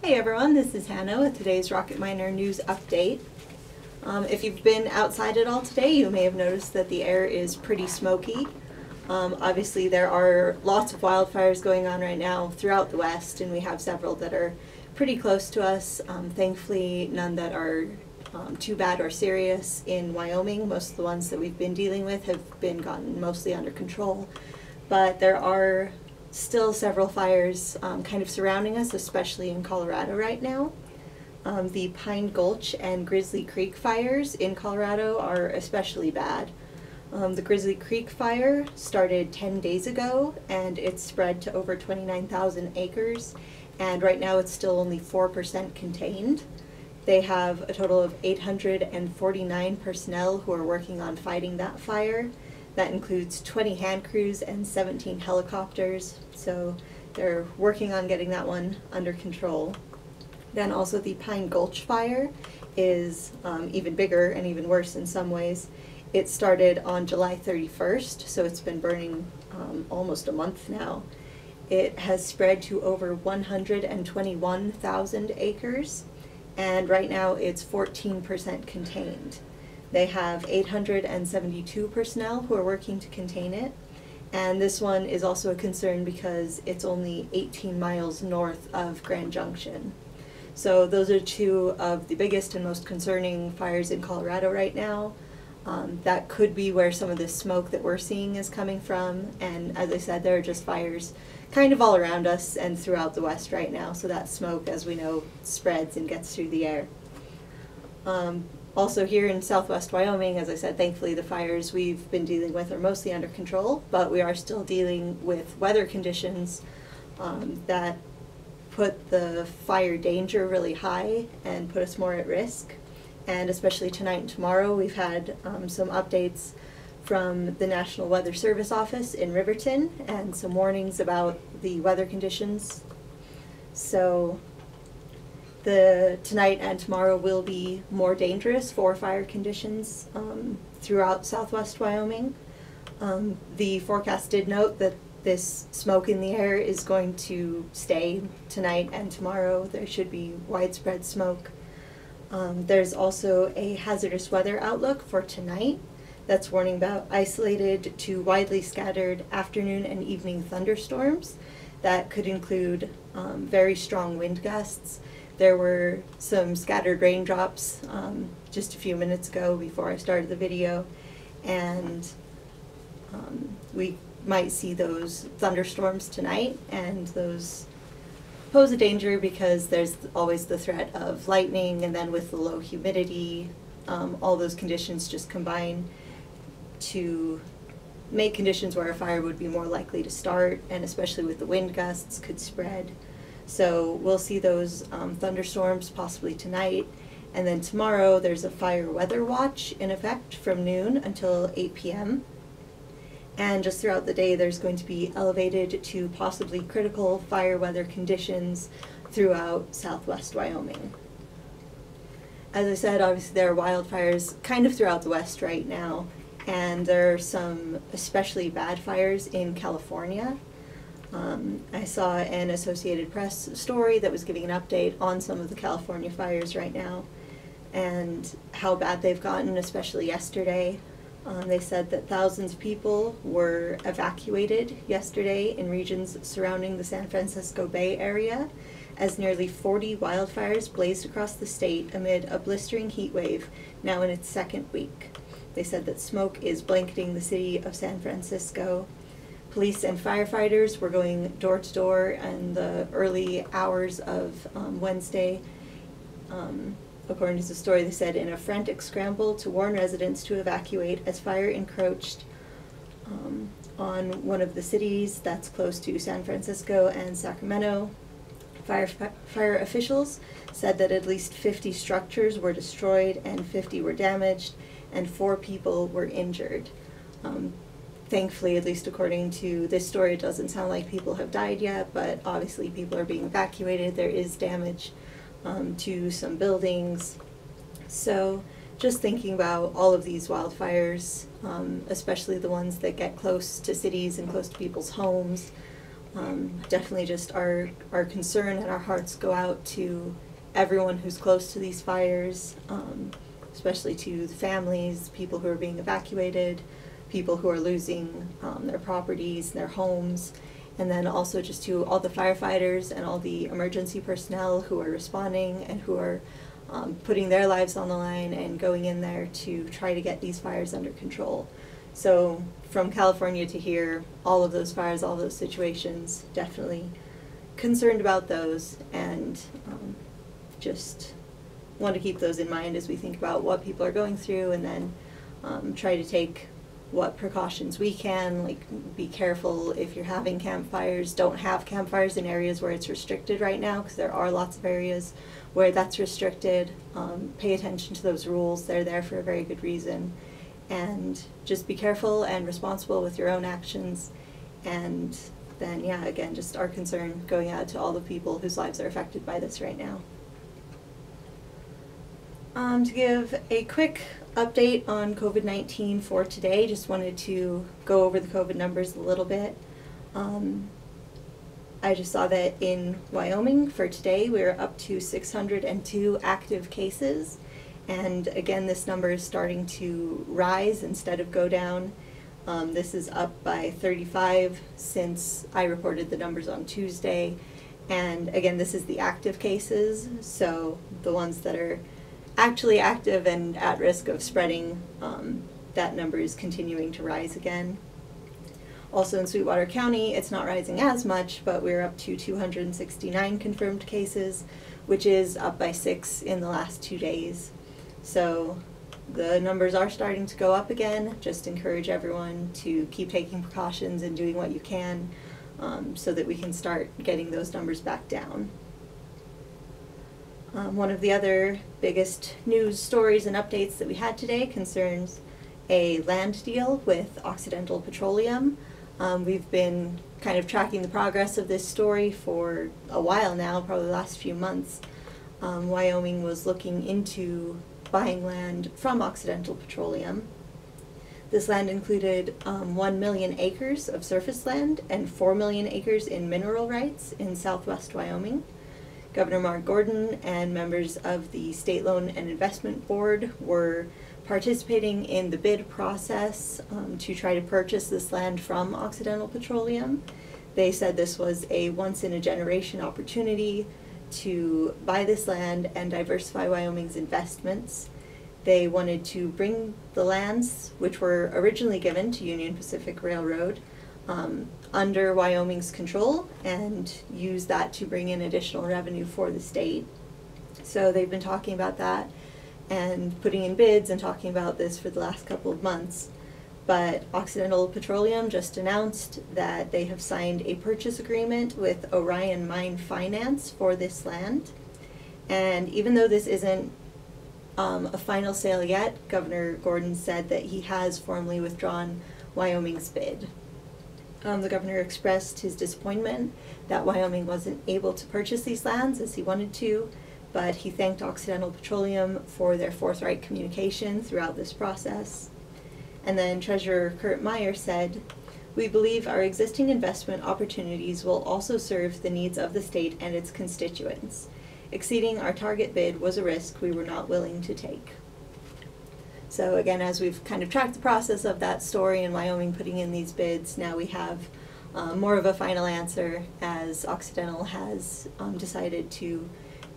Hey everyone, this is Hannah with today's Rocket Miner News Update. If you've been outside at all today, you may have noticed that the air is pretty smoky. Obviously there are lots of wildfires going on right now throughout the West, and we have several that are pretty close to us. Thankfully, none that are too bad or serious in Wyoming. Most of the ones that we've been dealing with have been gotten mostly under control. But there are still several fires kind of surrounding us, especially in Colorado right now. The Pine Gulch and Grizzly Creek fires in Colorado are especially bad. The Grizzly Creek fire started 10 days ago and it's spread to over 29,000 acres, and right now it's still only 4% contained. They have a total of 849 personnel who are working on fighting that fire. That includes 20 hand crews and 17 helicopters, so they're working on getting that one under control. Then also the Pine Gulch fire is even bigger and even worse in some ways. It started on July 31st, so it's been burning almost a month now. It has spread to over 121,000 acres, and right now it's 14% contained. They have 872 personnel who are working to contain it, and this one is also a concern because it's only 18 miles north of Grand Junction. So those are two of the biggest and most concerning fires in Colorado right now. That could be where some of this smoke that we're seeing is coming from, and as I said, there are just fires kind of all around us and throughout the West right now, so that smoke, as we know, spreads and gets through the air. Also here in southwest Wyoming, as I said, thankfully the fires we've been dealing with are mostly under control, but we are still dealing with weather conditions that put the fire danger really high and put us more at risk. And especially tonight and tomorrow, we've had some updates from the National Weather Service office in Riverton and some warnings about the weather conditions. So tonight and tomorrow will be more dangerous for fire conditions throughout southwest Wyoming. The forecast did note that this smoke in the air is going to stay tonight and tomorrow. There should be widespread smoke. There's also a hazardous weather outlook for tonight that's warning about isolated to widely scattered afternoon and evening thunderstorms that could include very strong wind gusts. There were some scattered raindrops just a few minutes ago before I started the video, and we might see those thunderstorms tonight, and those pose a danger because there's always the threat of lightning, and then with the low humidity, all those conditions just combine to make conditions where a fire would be more likely to start, and especially with the wind gusts could spread. So we'll see those thunderstorms possibly tonight, and then tomorrow there's a fire weather watch in effect from noon until 8 p.m. And just throughout the day there's going to be elevated to possibly critical fire weather conditions throughout southwest Wyoming. As I said, obviously there are wildfires kind of throughout the West right now, and there are some especially bad fires in California. I saw an Associated Press story that was giving an update on some of the California fires right now and how bad they've gotten, especially yesterday. They said that thousands of people were evacuated yesterday in regions surrounding the San Francisco Bay Area as nearly 40 wildfires blazed across the state amid a blistering heat wave now in its second week. They said that smoke is blanketing the city of San Francisco. Police and firefighters were going door to door in the early hours of Wednesday. According to the story, they said in a frantic scramble to warn residents to evacuate as fire encroached on one of the cities that's close to San Francisco and Sacramento. Fire officials said that at least 50 structures were destroyed and 50 were damaged, and 4 people were injured. Thankfully, at least according to this story, it doesn't sound like people have died yet, but obviously people are being evacuated. There is damage to some buildings. So just thinking about all of these wildfires, especially the ones that get close to cities and close to people's homes, Definitely just our concern and our hearts go out to everyone who's close to these fires, especially to the families, people who are being evacuated, people who are losing their properties, their homes, and then also just to all the firefighters and all the emergency personnel who are responding and who are putting their lives on the line and going in there to try to get these fires under control. So from California to here, all of those fires, all those situations, definitely concerned about those, and just want to keep those in mind as we think about what people are going through, and then try to take what precautions we can, like be careful if you're having campfires. Don't have campfires in areas where it's restricted right now, because there are lots of areas where that's restricted. Pay attention to those rules. They're there for a very good reason. And just be careful and responsible with your own actions. And then, yeah, again, just our concern going out to all the people whose lives are affected by this right now. To give a quick update on COVID-19 for today, just wanted to go over the COVID numbers a little bit. I just saw that in Wyoming for today we're up to 602 active cases, and again this number is starting to rise instead of go down. This is up by 35 since I reported the numbers on Tuesday, and again this is the active cases, so the ones that are actually active and at risk of spreading, that number is continuing to rise again. Also in Sweetwater County, it's not rising as much, but we're up to 269 confirmed cases, which is up by 6 in the last 2 days. So the numbers are starting to go up again. Just encourage everyone to keep taking precautions and doing what you can, so that we can start getting those numbers back down. One of the other biggest news stories and updates that we had today concerns a land deal with Occidental Petroleum. We've been kind of tracking the progress of this story for a while now, probably the last few months. Wyoming was looking into buying land from Occidental Petroleum. This land included 1 million acres of surface land and 4 million acres in mineral rights in southwest Wyoming. Governor Mark Gordon and members of the State Loan and Investment Board were participating in the bid process to try to purchase this land from Occidental Petroleum. They said this was a once-in-a-generation opportunity to buy this land and diversify Wyoming's investments. They wanted to bring the lands, which were originally given to Union Pacific Railroad, under Wyoming's control and use that to bring in additional revenue for the state. So they've been talking about that and putting in bids and talking about this for the last couple of months. But Occidental Petroleum just announced that they have signed a purchase agreement with Orion Mine Finance for this land. And even though this isn't a final sale yet, Governor Gordon said that he has formally withdrawn Wyoming's bid. The governor expressed his disappointment that Wyoming wasn't able to purchase these lands as he wanted to, but he thanked Occidental Petroleum for their forthright communication throughout this process. And then Treasurer Kurt Meyer said, "We believe our existing investment opportunities will also serve the needs of the state and its constituents. Exceeding our target bid was a risk we were not willing to take." So again, as we've kind of tracked the process of that story in Wyoming putting in these bids, now we have more of a final answer, as Occidental has decided to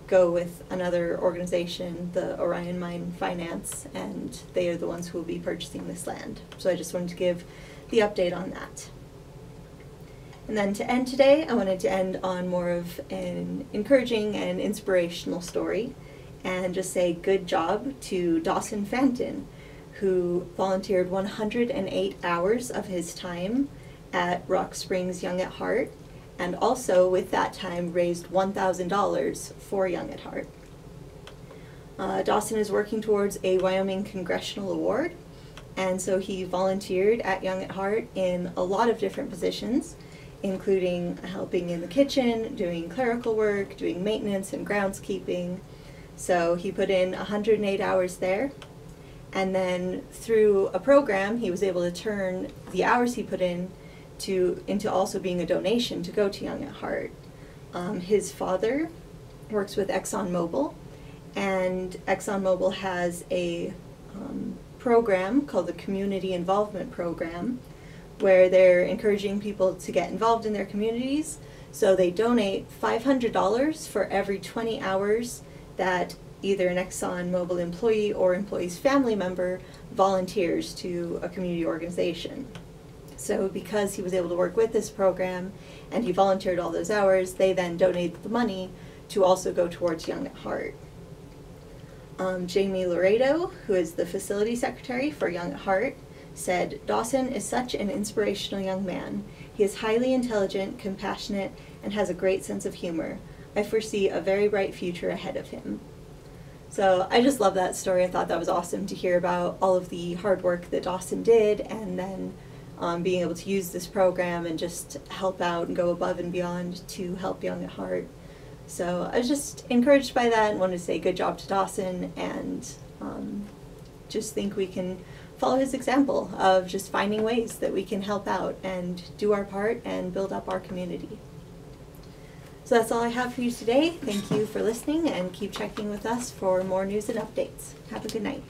go with another organization, the Orion Mine Finance, and they are the ones who will be purchasing this land. So I just wanted to give the update on that. And then to end today, I wanted to end on more of an encouraging and inspirational story, and just say good job to Dawson Fanton, who volunteered 108 hours of his time at Rock Springs Young at Heart, and also with that time raised $1,000 for Young at Heart. Dawson is working towards a Wyoming Congressional Award, and so he volunteered at Young at Heart in a lot of different positions, including helping in the kitchen, doing clerical work, doing maintenance and groundskeeping. So he put in 108 hours there, and then through a program he was able to turn the hours he put in into also being a donation to go to Young at Heart. His father works with ExxonMobil, and ExxonMobil has a program called the Community Involvement Program, where they're encouraging people to get involved in their communities. So they donate $500 for every 20 hours that either an ExxonMobil employee or employee's family member volunteers to a community organization. So because he was able to work with this program and he volunteered all those hours, they then donated the money to also go towards Young at Heart. Jamie Laredo, who is the facility secretary for Young at Heart, said, "Dawson is such an inspirational young man. He is highly intelligent, compassionate, and has a great sense of humor. I foresee a very bright future ahead of him." So I just love that story. I thought that was awesome to hear about all of the hard work that Dawson did, and then being able to use this program and just help out and go above and beyond to help Young at Heart. So I was just encouraged by that and wanted to say good job to Dawson, and just think we can follow his example of just finding ways that we can help out and do our part and build up our community. So that's all I have for you today. Thank you for listening, and keep checking with us for more news and updates. Have a good night.